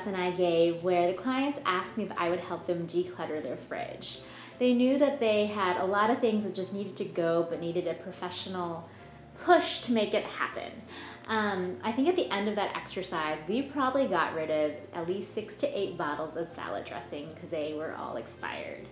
lesson I gave where the clients asked me if I would help them declutter their fridge. They knew that they had a lot of things that just needed to go but needed a professional push to make it happen. I think at the end of that exercise, we probably got rid of at least 6 to 8 bottles of salad dressing because they were all expired.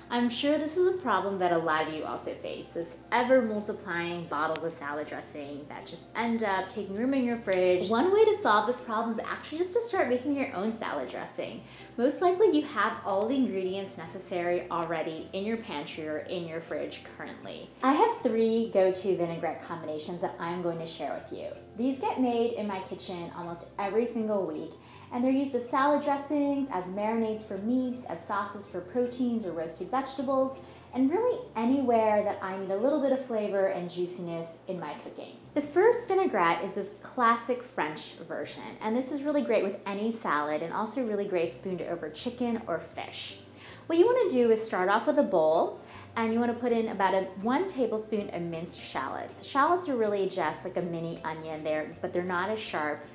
I'm sure this is a problem that a lot of you also face, this ever multiplying bottles of salad dressing that just end up taking room in your fridge. One way to solve this problem is actually just to start making your own salad dressing. Most likely you have all the ingredients necessary already in your pantry or in your fridge currently. I have 3 go-to vinaigrette combinations that I'm going to share with you. These get made in my kitchen almost every single week, and they're used as salad dressings, as marinades for meats, as sauces for proteins or roasted vegetables, and really anywhere that I need a little bit of flavor and juiciness in my cooking. The first vinaigrette is this classic French version, and this is really great with any salad and also really great spooned over chicken or fish. What you want to do is start off with a bowl, and you want to put in about 1 tablespoon of minced shallots. Shallots are really just like a mini onion there, but they're not as sharp.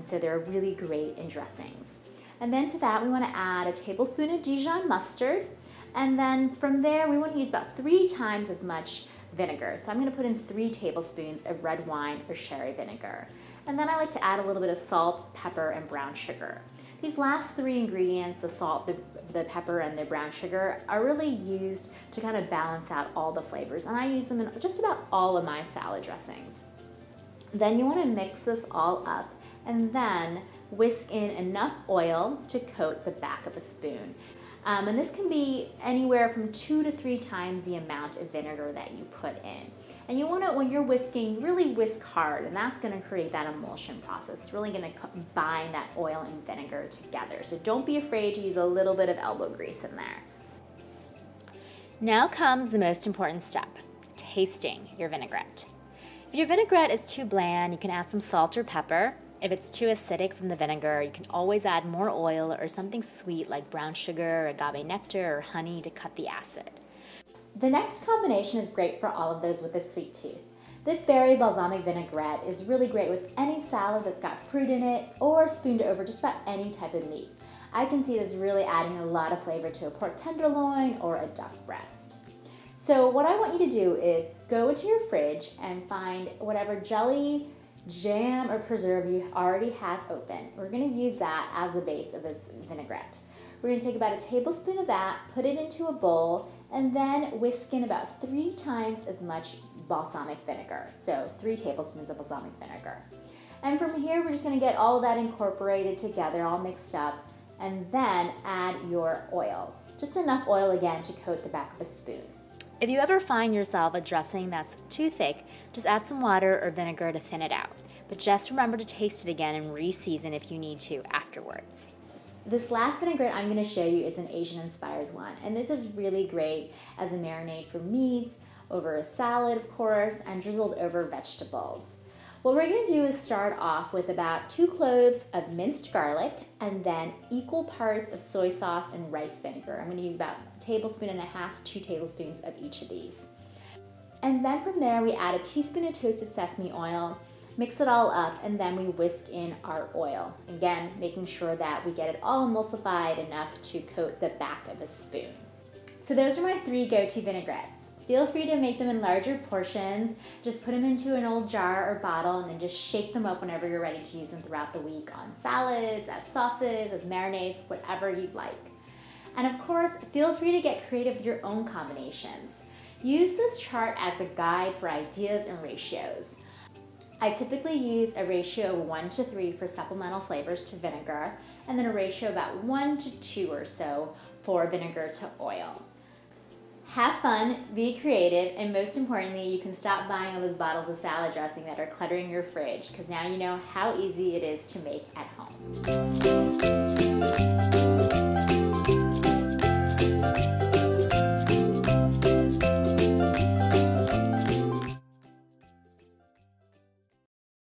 So they're really great in dressings. And then to that, we want to add a tablespoon of Dijon mustard. And then from there, we want to use about 3 times as much vinegar. So I'm going to put in 3 tablespoons of red wine or sherry vinegar. And then I like to add a little bit of salt, pepper, and brown sugar. These last 3 ingredients, the salt, the pepper, and the brown sugar, are really used to kind of balance out all the flavors. And I use them in just about all of my salad dressings. Then you want to mix this all up and then whisk in enough oil to coat the back of a spoon. And this can be anywhere from 2 to 3 times the amount of vinegar that you put in. And you want to, when you're whisking, really whisk hard, and that's going to create that emulsion process. It's really going to combine that oil and vinegar together. So don't be afraid to use a little bit of elbow grease in there. Now comes the most important step, tasting your vinaigrette. If your vinaigrette is too bland, you can add some salt or pepper. If it's too acidic from the vinegar, you can always add more oil or something sweet like brown sugar, agave nectar, or honey to cut the acid. The next combination is great for all of those with a sweet tooth. This berry balsamic vinaigrette is really great with any salad that's got fruit in it or spooned over just about any type of meat. I can see this really adding a lot of flavor to a pork tenderloin or a duck breast. So what I want you to do is go into your fridge and find whatever jelly, jam, or preserve you already have open. We're going to use that as the base of this vinaigrette. We're going to take about a tablespoon of that, put it into a bowl, and then whisk in about 3 times as much balsamic vinegar. So 3 tablespoons of balsamic vinegar. And from here, we're just going to get all of that incorporated together, all mixed up, and then add your oil. Just enough oil again to coat the back of a spoon. If you ever find yourself a dressing that's too thick, just add some water or vinegar to thin it out. But just remember to taste it again and re-season if you need to afterwards. This last vinaigrette I'm going to show you is an Asian-inspired one, and this is really great as a marinade for meats, over a salad, of course, and drizzled over vegetables. What we're going to do is start off with about 2 cloves of minced garlic and then equal parts of soy sauce and rice vinegar. I'm going to use about 1.5 tablespoons to 2 tablespoons of each of these. And then from there, we add a teaspoon of toasted sesame oil, mix it all up, and then we whisk in our oil. Again, making sure that we get it all emulsified enough to coat the back of a spoon. So those are my 3 go-to vinaigrettes. Feel free to make them in larger portions. Just put them into an old jar or bottle and then just shake them up whenever you're ready to use them throughout the week on salads, as sauces, as marinades, whatever you'd like. And of course, feel free to get creative with your own combinations. Use this chart as a guide for ideas and ratios. I typically use a ratio of 1 to 3 for supplemental flavors to vinegar, and then a ratio about 1 to 2 or so for vinegar to oil. Have fun, be creative, and most importantly, you can stop buying all those bottles of salad dressing that are cluttering your fridge, because now you know how easy it is to make at home.